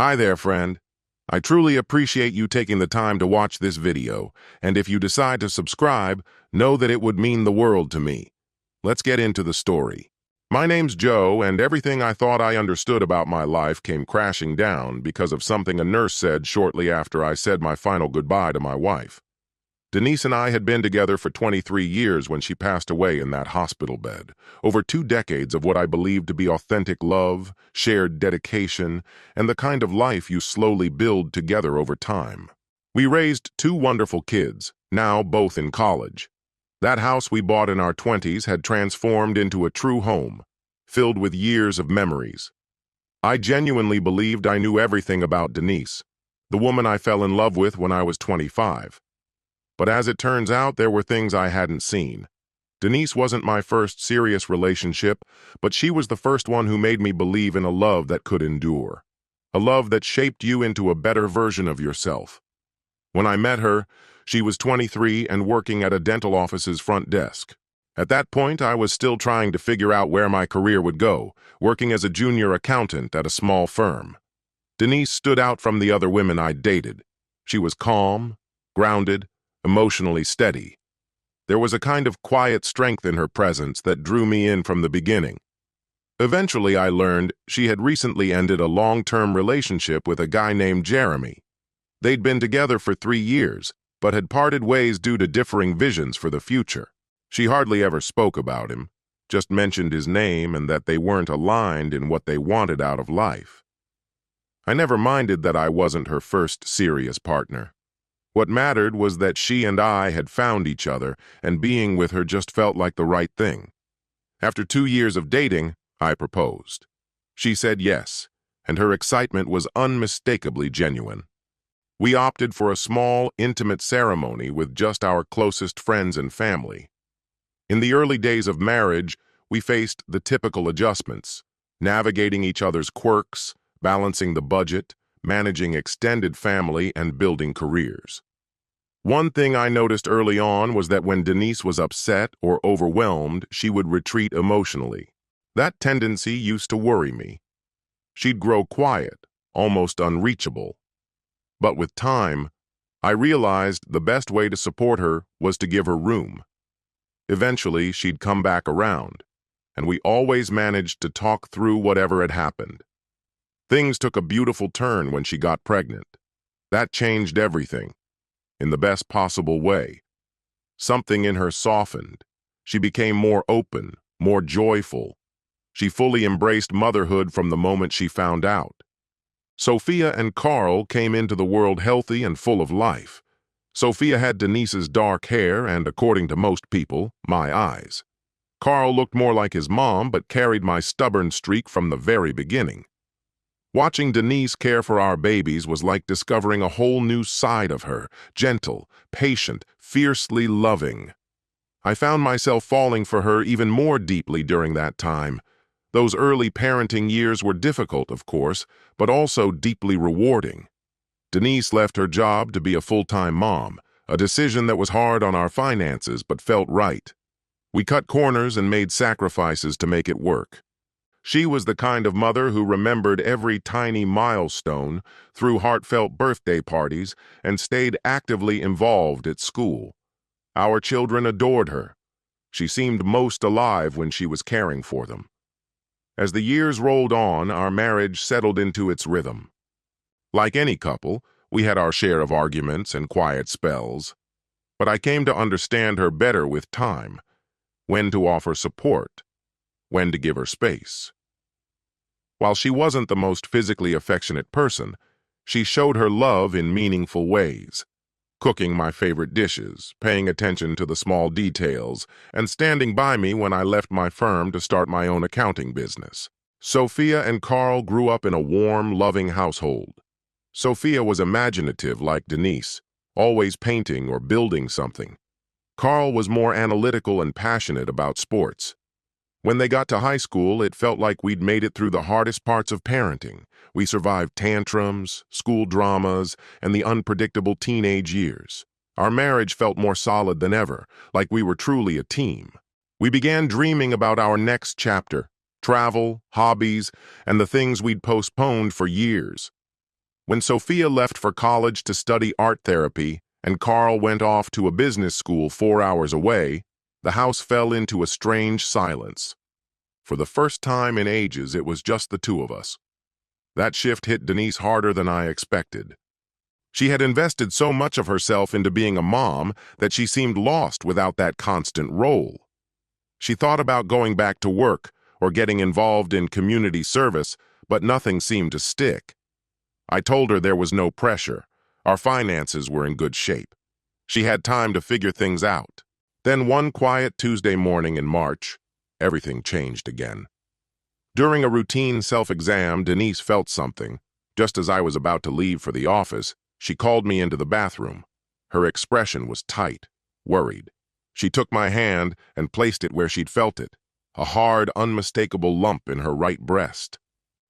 Hi there, friend. I truly appreciate you taking the time to watch this video, and if you decide to subscribe, know that it would mean the world to me. Let's get into the story. My name's Joe, and everything I thought I understood about my life came crashing down because of something a nurse said shortly after I said my final goodbye to my wife. Denise and I had been together for 23 years when she passed away in that hospital bed. Over 2 decades of what I believed to be authentic love, shared dedication, and the kind of life you slowly build together over time. We raised 2 wonderful kids, now both in college. That house we bought in our 20s had transformed into a true home, filled with years of memories. I genuinely believed I knew everything about Denise, the woman I fell in love with when I was 25. But as it turns out, there were things I hadn't seen. Denise wasn't my first serious relationship, but she was the first one who made me believe in a love that could endure. A love that shaped you into a better version of yourself. When I met her, she was 23 and working at a dental office's front desk. At that point, I was still trying to figure out where my career would go, working as a junior accountant at a small firm. Denise stood out from the other women I'd dated. She was calm, grounded, emotionally steady. There was a kind of quiet strength in her presence that drew me in from the beginning. Eventually, I learned she had recently ended a long-term relationship with a guy named Jeremy. They'd been together for 3 years, but had parted ways due to differing visions for the future. She hardly ever spoke about him, just mentioned his name and that they weren't aligned in what they wanted out of life. I never minded that I wasn't her first serious partner. What mattered was that she and I had found each other, and being with her just felt like the right thing. After 2 years of dating, I proposed. She said yes, and her excitement was unmistakably genuine. We opted for a small, intimate ceremony with just our closest friends and family. In the early days of marriage, we faced the typical adjustments, navigating each other's quirks, balancing the budget, managing extended family, and building careers. One thing I noticed early on was that when Denise was upset or overwhelmed, she would retreat emotionally. That tendency used to worry me. She'd grow quiet, almost unreachable. But with time, I realized the best way to support her was to give her room. Eventually, she'd come back around, and we always managed to talk through whatever had happened. Things took a beautiful turn when she got pregnant. That changed everything, in the best possible way. Something in her softened. She became more open, more joyful. She fully embraced motherhood from the moment she found out. Sophia and Carl came into the world healthy and full of life. Sophia had Denise's dark hair and, according to most people, my eyes. Carl looked more like his mom, but carried my stubborn streak from the very beginning. Watching Denise care for our babies was like discovering a whole new side of her, gentle, patient, fiercely loving. I found myself falling for her even more deeply during that time. Those early parenting years were difficult, of course, but also deeply rewarding. Denise left her job to be a full-time mom, a decision that was hard on our finances but felt right. We cut corners and made sacrifices to make it work. She was the kind of mother who remembered every tiny milestone, threw heartfelt birthday parties, and stayed actively involved at school. Our children adored her. She seemed most alive when she was caring for them. As the years rolled on, our marriage settled into its rhythm. Like any couple, we had our share of arguments and quiet spells. But I came to understand her better with time, when to offer support, when to give her space. While she wasn't the most physically affectionate person, she showed her love in meaningful ways. Cooking my favorite dishes, paying attention to the small details, and standing by me when I left my firm to start my own accounting business. Sophia and Carl grew up in a warm, loving household. Sophia was imaginative like Denise, always painting or building something. Carl was more analytical and passionate about sports. When they got to high school, it felt like we'd made it through the hardest parts of parenting. We survived tantrums, school dramas, and the unpredictable teenage years. Our marriage felt more solid than ever, like we were truly a team. We began dreaming about our next chapter, travel, hobbies, and the things we'd postponed for years. When Sophia left for college to study art therapy and Carl went off to a business school 4 hours away, the house fell into a strange silence. For the first time in ages, it was just the two of us. That shift hit Denise harder than I expected. She had invested so much of herself into being a mom that she seemed lost without that constant role. She thought about going back to work or getting involved in community service, but nothing seemed to stick. I told her there was no pressure. Our finances were in good shape. She had time to figure things out. Then one quiet Tuesday morning in March, everything changed again. During a routine self-exam, Denise felt something. Just as I was about to leave for the office, she called me into the bathroom. Her expression was tight, worried. She took my hand and placed it where she'd felt it, a hard, unmistakable lump in her right breast.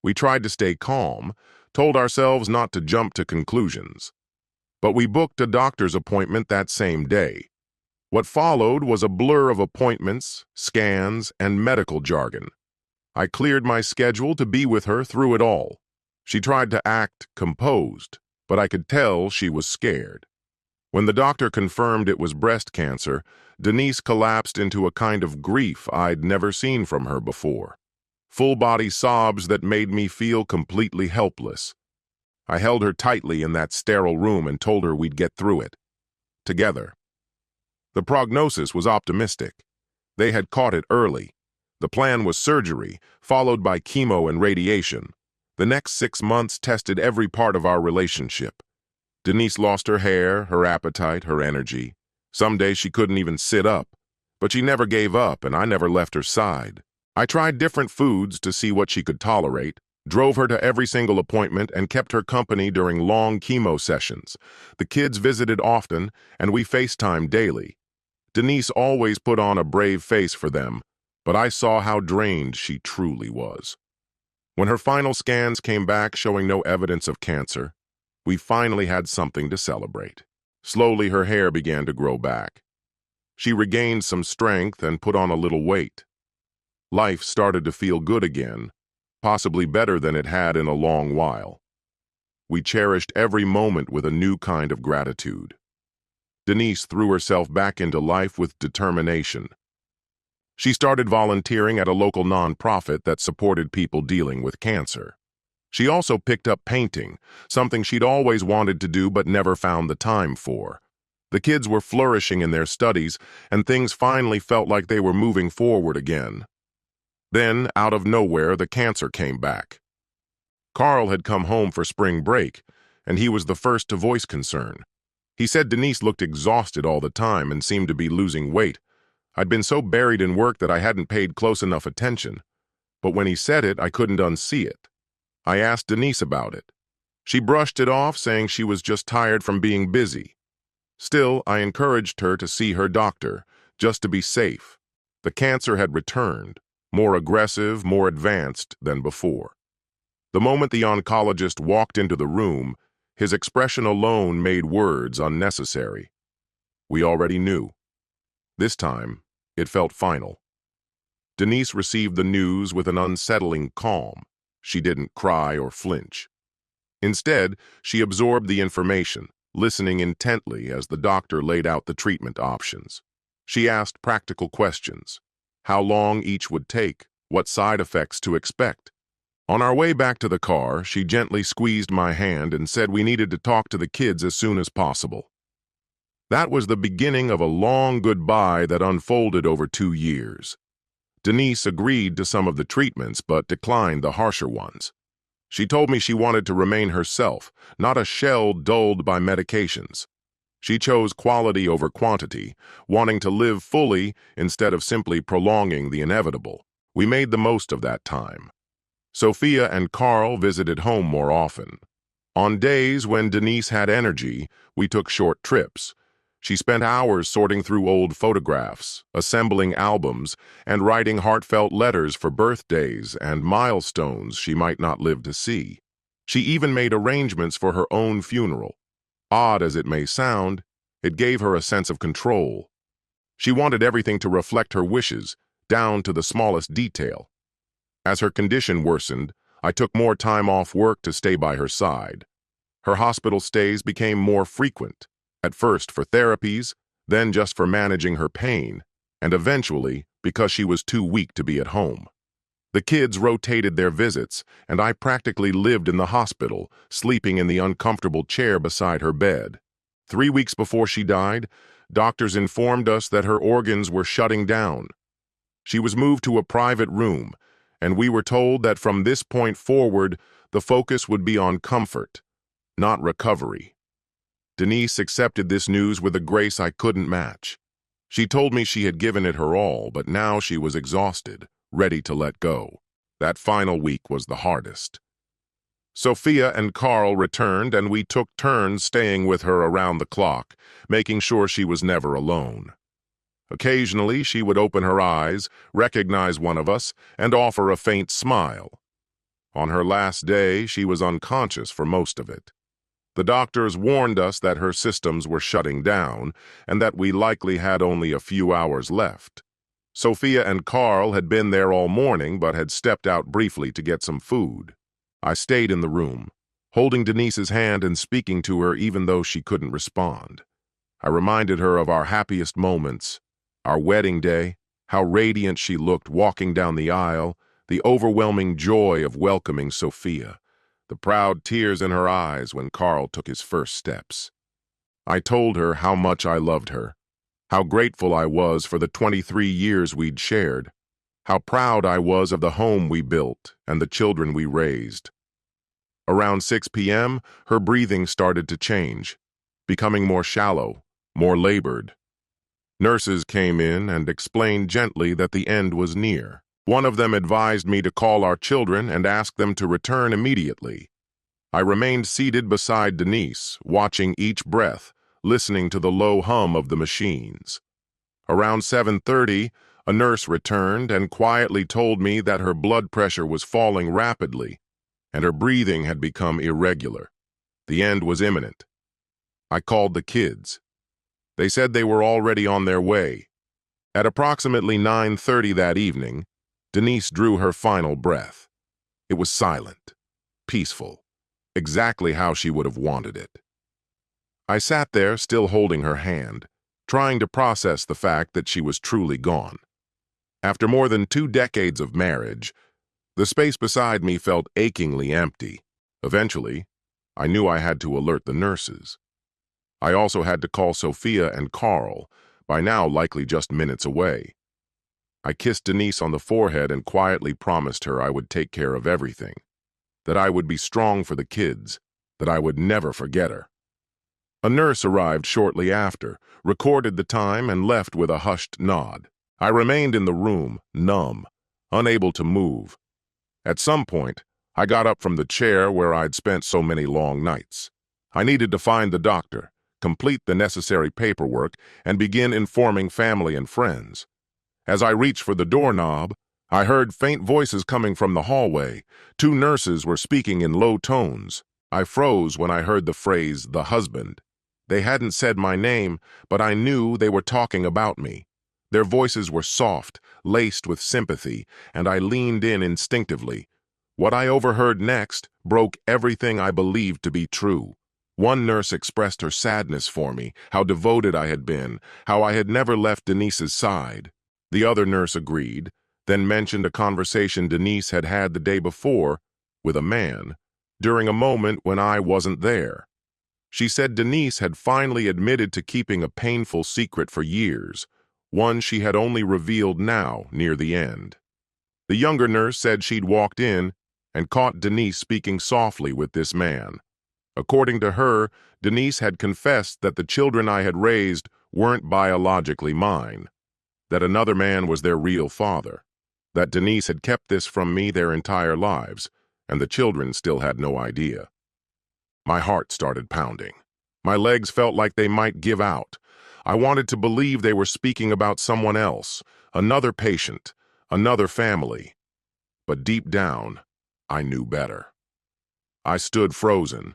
We tried to stay calm, told ourselves not to jump to conclusions. But we booked a doctor's appointment that same day. What followed was a blur of appointments, scans, and medical jargon. I cleared my schedule to be with her through it all. She tried to act composed, but I could tell she was scared. When the doctor confirmed it was breast cancer, Denise collapsed into a kind of grief I'd never seen from her before. Full-body sobs that made me feel completely helpless. I held her tightly in that sterile room and told her we'd get through it. Together. The prognosis was optimistic. They had caught it early. The plan was surgery, followed by chemo and radiation. The next 6 months tested every part of our relationship. Denise lost her hair, her appetite, her energy. Some days she couldn't even sit up. But she never gave up, and I never left her side. I tried different foods to see what she could tolerate, drove her to every single appointment, and kept her company during long chemo sessions. The kids visited often, and we FaceTimed daily. Denise always put on a brave face for them, but I saw how drained she truly was. When her final scans came back showing no evidence of cancer, we finally had something to celebrate. Slowly, her hair began to grow back. She regained some strength and put on a little weight. Life started to feel good again, possibly better than it had in a long while. We cherished every moment with a new kind of gratitude. Denise threw herself back into life with determination. She started volunteering at a local nonprofit that supported people dealing with cancer. She also picked up painting, something she'd always wanted to do but never found the time for. The kids were flourishing in their studies, and things finally felt like they were moving forward again. Then, out of nowhere, the cancer came back. Carl had come home for spring break, and he was the first to voice concern. He said Denise looked exhausted all the time and seemed to be losing weight. I'd been so buried in work that I hadn't paid close enough attention. But when he said it, I couldn't unsee it. I asked Denise about it. She brushed it off, saying she was just tired from being busy. Still, I encouraged her to see her doctor, just to be safe. The cancer had returned, more aggressive, more advanced than before. The moment the oncologist walked into the room, his expression alone made words unnecessary. We already knew. This time, it felt final. Denise received the news with an unsettling calm. She didn't cry or flinch. Instead, she absorbed the information, listening intently as the doctor laid out the treatment options. She asked practical questions: how long each would take, what side effects to expect. On our way back to the car, she gently squeezed my hand and said we needed to talk to the kids as soon as possible. That was the beginning of a long goodbye that unfolded over 2 years. Denise agreed to some of the treatments but declined the harsher ones. She told me she wanted to remain herself, not a shell dulled by medications. She chose quality over quantity, wanting to live fully instead of simply prolonging the inevitable. We made the most of that time. Sophia and Carl visited home more often. On days when Denise had energy, we took short trips. She spent hours sorting through old photographs, assembling albums, and writing heartfelt letters for birthdays and milestones she might not live to see. She even made arrangements for her own funeral. Odd as it may sound, it gave her a sense of control. She wanted everything to reflect her wishes, down to the smallest detail. As her condition worsened, I took more time off work to stay by her side. Her hospital stays became more frequent, at first for therapies, then just for managing her pain, and eventually because she was too weak to be at home. The kids rotated their visits, and I practically lived in the hospital, sleeping in the uncomfortable chair beside her bed. 3 weeks before she died, doctors informed us that her organs were shutting down. She was moved to a private room, and we were told that from this point forward, the focus would be on comfort, not recovery. Denise accepted this news with a grace I couldn't match. She told me she had given it her all, but now she was exhausted, ready to let go. That final week was the hardest. Sophia and Carl returned, and we took turns staying with her around the clock, making sure she was never alone. Occasionally, she would open her eyes, recognize one of us, and offer a faint smile. On her last day, she was unconscious for most of it. The doctors warned us that her systems were shutting down and that we likely had only a few hours left. Sophia and Carl had been there all morning but had stepped out briefly to get some food. I stayed in the room, holding Denise's hand and speaking to her even though she couldn't respond. I reminded her of our happiest moments, our wedding day, how radiant she looked walking down the aisle, the overwhelming joy of welcoming Sophia, the proud tears in her eyes when Carl took his first steps. I told her how much I loved her, how grateful I was for the 23 years we'd shared, how proud I was of the home we built and the children we raised. Around 6 p.m., her breathing started to change, becoming more shallow, more labored. Nurses came in and explained gently that the end was near. One of them advised me to call our children and ask them to return immediately. I remained seated beside Denise, watching each breath, listening to the low hum of the machines. Around 7:30, a nurse returned and quietly told me that her blood pressure was falling rapidly and her breathing had become irregular. The end was imminent. I called the kids. They said they were already on their way. At approximately 9:30 that evening, Denise drew her final breath. It was silent, peaceful, exactly how she would have wanted it. I sat there, still holding her hand, trying to process the fact that she was truly gone. After more than 2 decades of marriage, the space beside me felt achingly empty. Eventually, I knew I had to alert the nurses. I also had to call Sophia and Carl, by now likely just minutes away. I kissed Denise on the forehead and quietly promised her I would take care of everything, that I would be strong for the kids, that I would never forget her. A nurse arrived shortly after, recorded the time, and left with a hushed nod. I remained in the room, numb, unable to move. At some point, I got up from the chair where I'd spent so many long nights. I needed to find the doctor, complete the necessary paperwork, and begin informing family and friends. As I reached for the doorknob, I heard faint voices coming from the hallway. 2 nurses were speaking in low tones. I froze when I heard the phrase, "the husband." They hadn't said my name, but I knew they were talking about me. Their voices were soft, laced with sympathy, and I leaned in instinctively. What I overheard next broke everything I believed to be true. One nurse expressed her sadness for me, how devoted I had been, how I had never left Denise's side. The other nurse agreed, then mentioned a conversation Denise had had the day before with a man, during a moment when I wasn't there. She said Denise had finally admitted to keeping a painful secret for years, one she had only revealed now, near the end. The younger nurse said she'd walked in and caught Denise speaking softly with this man. According to her, Denise had confessed that the children I had raised weren't biologically mine, that another man was their real father, that Denise had kept this from me their entire lives, and the children still had no idea. My heart started pounding. My legs felt like they might give out. I wanted to believe they were speaking about someone else, another patient, another family. But deep down, I knew better. I stood frozen,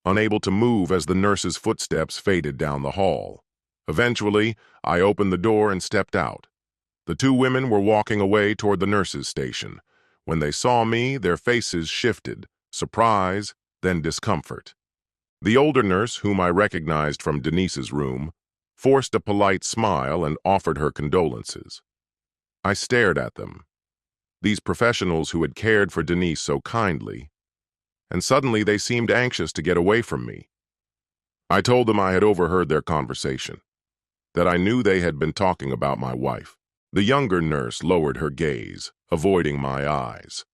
unable to move as the nurse's footsteps faded down the hall. Eventually, I opened the door and stepped out. The 2 women were walking away toward the nurse's station. When they saw me, their faces shifted, surprise, then discomfort. The older nurse, whom I recognized from Denise's room, forced a polite smile and offered her condolences. I stared at them, these professionals who had cared for Denise so kindly, and suddenly they seemed anxious to get away from me. I told them I had overheard their conversation, that I knew they had been talking about my wife. The younger nurse lowered her gaze, avoiding my eyes.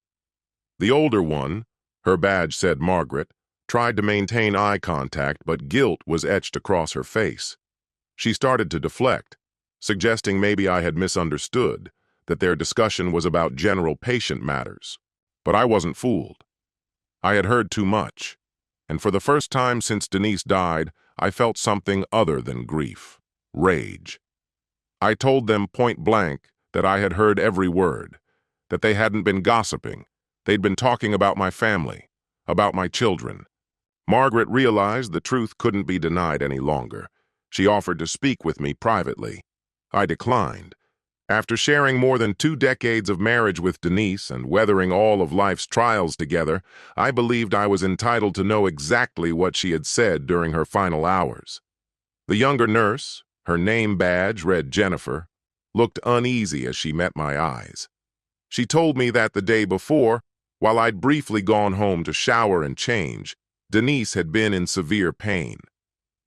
The older one, her badge said Margaret, tried to maintain eye contact, but guilt was etched across her face. She started to deflect, suggesting maybe I had misunderstood, that their discussion was about general patient matters. But I wasn't fooled. I had heard too much, and for the first time since Denise died, I felt something other than grief, rage. I told them point blank that I had heard every word, that they hadn't been gossiping, they'd been talking about my family, about my children. Margaret realized the truth couldn't be denied any longer. She offered to speak with me privately. I declined. After sharing more than 2 decades of marriage with Denise and weathering all of life's trials together, I believed I was entitled to know exactly what she had said during her final hours. The younger nurse, her name badge read Jennifer, looked uneasy as she met my eyes. She told me that the day before, while I'd briefly gone home to shower and change, Denise had been in severe pain.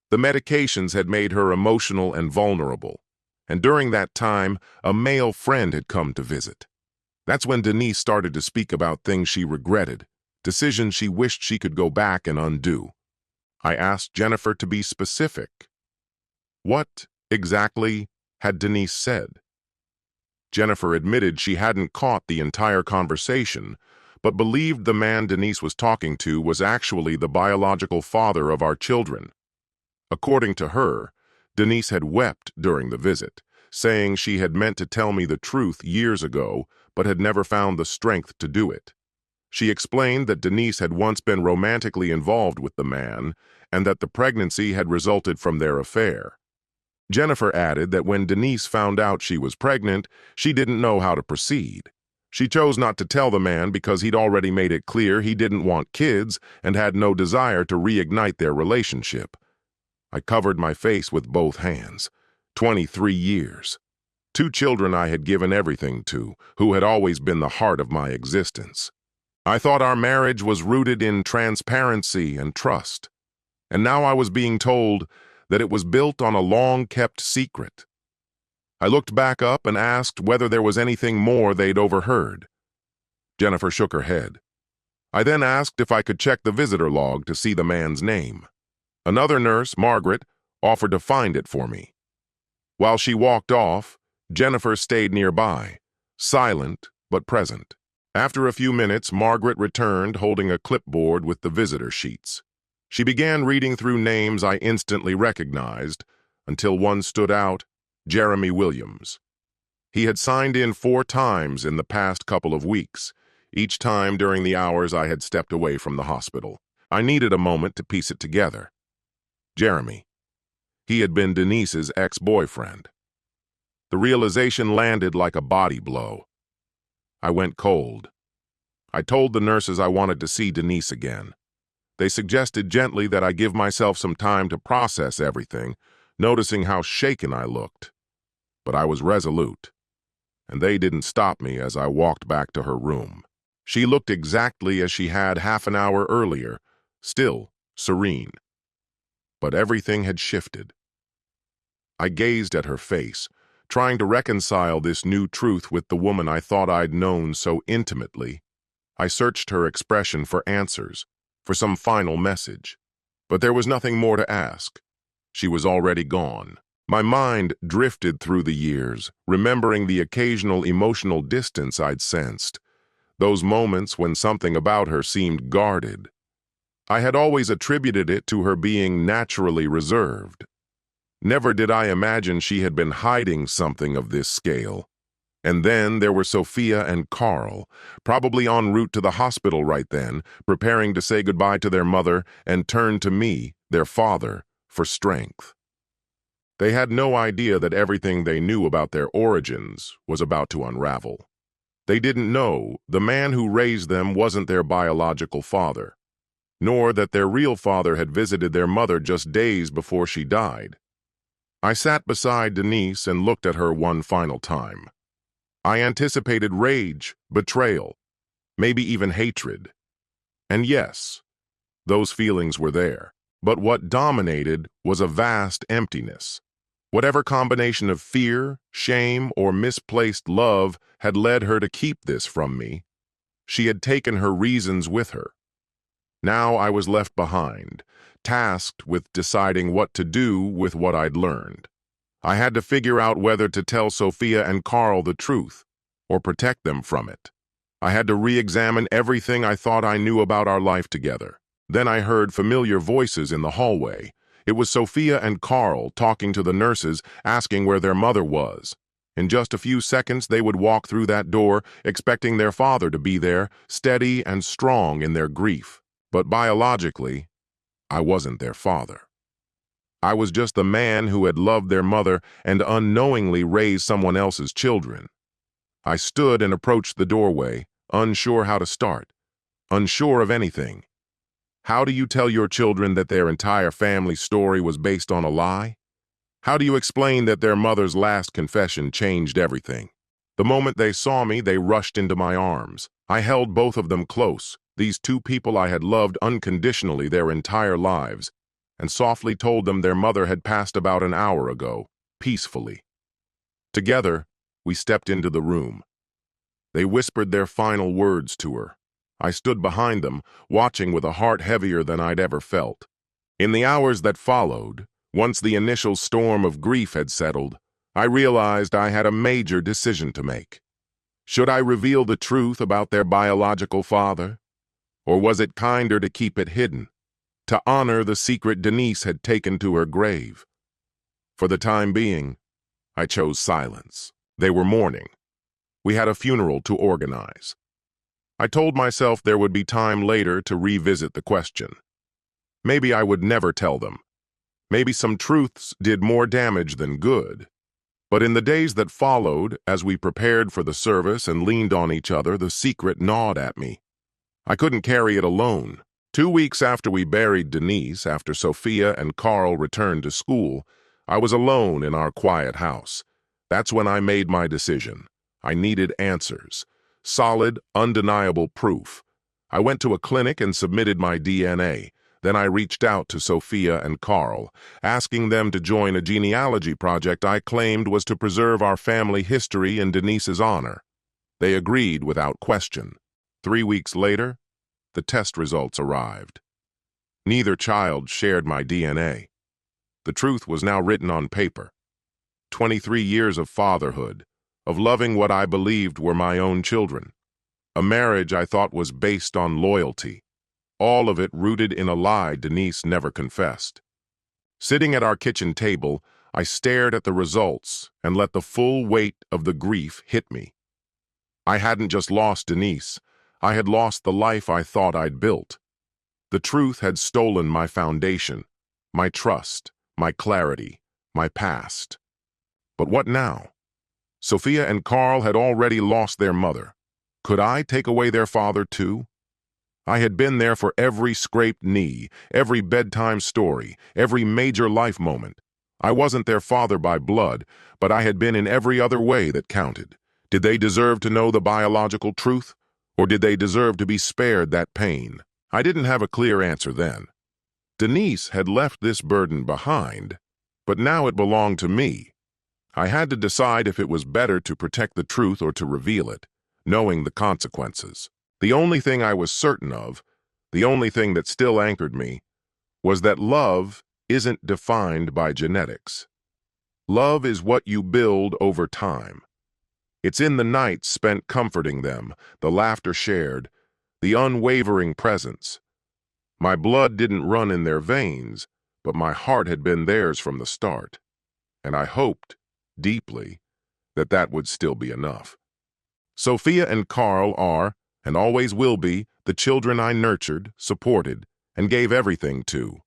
The medications had made her emotional and vulnerable, and during that time, a male friend had come to visit. That's when Denise started to speak about things she regretted, decisions she wished she could go back and undo. I asked Jennifer to be specific. What, exactly, had Denise said? Jennifer admitted she hadn't caught the entire conversation, but believed the man Denise was talking to was actually the biological father of our children. According to her, Denise had wept during the visit, saying she had meant to tell me the truth years ago, but had never found the strength to do it. She explained that Denise had once been romantically involved with the man, and that the pregnancy had resulted from their affair. Jennifer added that when Denise found out she was pregnant, she didn't know how to proceed. She chose not to tell the man because he'd already made it clear he didn't want kids and had no desire to reignite their relationship. I covered my face with both hands. 23 years. 2 children I had given everything to, who had always been the heart of my existence. I thought our marriage was rooted in transparency and trust, and now I was being told that it was built on a long-kept secret. I looked back up and asked whether there was anything more they'd overheard. Jennifer shook her head. I then asked if I could check the visitor log to see the man's name. Another nurse, Margaret, offered to find it for me. While she walked off, Jennifer stayed nearby, silent but present. After a few minutes, Margaret returned holding a clipboard with the visitor sheets. She began reading through names I instantly recognized, until one stood out, Jeremy Williams. He had signed in 4 times in the past couple of weeks, each time during the hours I had stepped away from the hospital. I needed a moment to piece it together. Jeremy. He had been Denise's ex-boyfriend. The realization landed like a body blow. I went cold. I told the nurses I wanted to see Denise again. They suggested gently that I give myself some time to process everything, noticing how shaken I looked. But I was resolute, and they didn't stop me as I walked back to her room. She looked exactly as she had half an hour earlier, still serene. But everything had shifted. I gazed at her face, trying to reconcile this new truth with the woman I thought I'd known so intimately. I searched her expression for answers, for some final message. But there was nothing more to ask. She was already gone. My mind drifted through the years, remembering the occasional emotional distance I'd sensed, those moments when something about her seemed guarded. I had always attributed it to her being naturally reserved. Never did I imagine she had been hiding something of this scale. And then there were Sophia and Carl, probably en route to the hospital right then, preparing to say goodbye to their mother and turn to me, their father, for strength. They had no idea that everything they knew about their origins was about to unravel. They didn't know the man who raised them wasn't their biological father. nor that their real father had visited their mother just days before she died. I sat beside Denise and looked at her one final time. I anticipated rage, betrayal, maybe even hatred. And yes, those feelings were there. But what dominated was a vast emptiness. Whatever combination of fear, shame, or misplaced love had led her to keep this from me, she had taken her reasons with her. Now I was left behind, tasked with deciding what to do with what I'd learned. I had to figure out whether to tell Sophia and Carl the truth, or protect them from it. I had to re-examine everything I thought I knew about our life together. Then I heard familiar voices in the hallway. It was Sophia and Carl talking to the nurses, asking where their mother was. In just a few seconds, they would walk through that door, expecting their father to be there, steady and strong in their grief. But biologically, I wasn't their father. I was just the man who had loved their mother and unknowingly raised someone else's children. I stood and approached the doorway, unsure how to start, unsure of anything. How do you tell your children that their entire family story was based on a lie? How do you explain that their mother's last confession changed everything? The moment they saw me, they rushed into my arms. I held both of them close, these two people I had loved unconditionally their entire lives, and softly told them their mother had passed about an hour ago, peacefully. Together, we stepped into the room. They whispered their final words to her. I stood behind them, watching with a heart heavier than I'd ever felt. In the hours that followed, once the initial storm of grief had settled, I realized I had a major decision to make. Should I reveal the truth about their biological father? Or was it kinder to keep it hidden, to honor the secret Denise had taken to her grave? For the time being, I chose silence. They were mourning. We had a funeral to organize. I told myself there would be time later to revisit the question. Maybe I would never tell them. Maybe some truths did more damage than good. But in the days that followed, as we prepared for the service and leaned on each other, the secret gnawed at me. I couldn't carry it alone. 2 weeks after we buried Denise, after Sophia and Carl returned to school, I was alone in our quiet house. That's when I made my decision. I needed answers. Solid, undeniable proof. I went to a clinic and submitted my DNA. Then I reached out to Sophia and Carl, asking them to join a genealogy project I claimed was to preserve our family history in Denise's honor. They agreed without question. 3 weeks later, the test results arrived. Neither child shared my DNA. The truth was now written on paper. 23 years of fatherhood, of loving what I believed were my own children. A marriage I thought was based on loyalty. All of it rooted in a lie Denise never confessed. Sitting at our kitchen table, I stared at the results and let the full weight of the grief hit me. I hadn't just lost Denise, I had lost the life I thought I'd built. The truth had stolen my foundation, my trust, my clarity, my past. But what now? Sophia and Carl had already lost their mother. Could I take away their father too? I had been there for every scraped knee, every bedtime story, every major life moment. I wasn't their father by blood, but I had been in every other way that counted. Did they deserve to know the biological truth? Or did they deserve to be spared that pain? I didn't have a clear answer then. Denise had left this burden behind, but now it belonged to me. I had to decide if it was better to protect the truth or to reveal it, knowing the consequences. The only thing I was certain of, the only thing that still anchored me, was that love isn't defined by genetics. Love is what you build over time. It's in the nights spent comforting them, the laughter shared, the unwavering presence. My blood didn't run in their veins, but my heart had been theirs from the start, and I hoped, deeply, that that would still be enough. Sophia and Carl are, and always will be, the children I nurtured, supported, and gave everything to.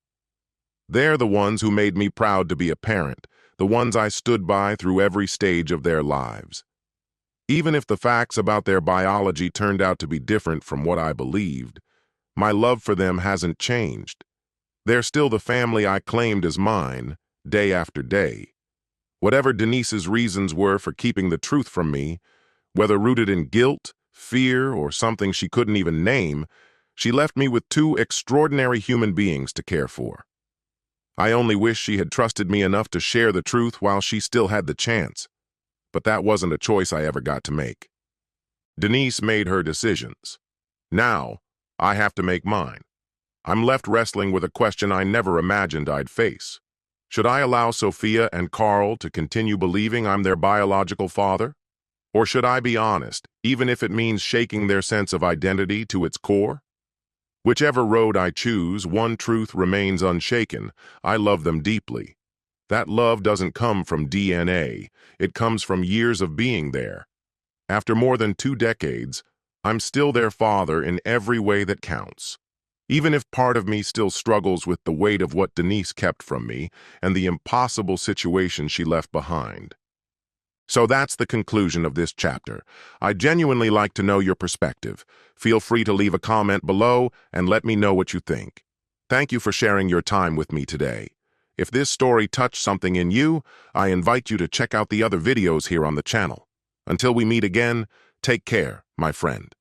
They're the ones who made me proud to be a parent, the ones I stood by through every stage of their lives. Even if the facts about their biology turned out to be different from what I believed, my love for them hasn't changed. They're still the family I claimed as mine, day after day. Whatever Denise's reasons were for keeping the truth from me, whether rooted in guilt, fear, or something she couldn't even name, she left me with two extraordinary human beings to care for. I only wish she had trusted me enough to share the truth while she still had the chance. But that wasn't a choice I ever got to make. Denise made her decisions. Now, I have to make mine. I'm left wrestling with a question I never imagined I'd face. Should I allow Sophia and Carl to continue believing I'm their biological father? Or should I be honest, even if it means shaking their sense of identity to its core? Whichever road I choose, one truth remains unshaken. I love them deeply. That love doesn't come from DNA. It comes from years of being there. After more than 2 decades, I'm still their father in every way that counts. Even if part of me still struggles with the weight of what Denise kept from me and the impossible situation she left behind. So that's the conclusion of this chapter. I'd genuinely like to know your perspective. Feel free to leave a comment below and let me know what you think. Thank you for sharing your time with me today. If this story touched something in you, I invite you to check out the other videos here on the channel. Until we meet again, take care, my friend.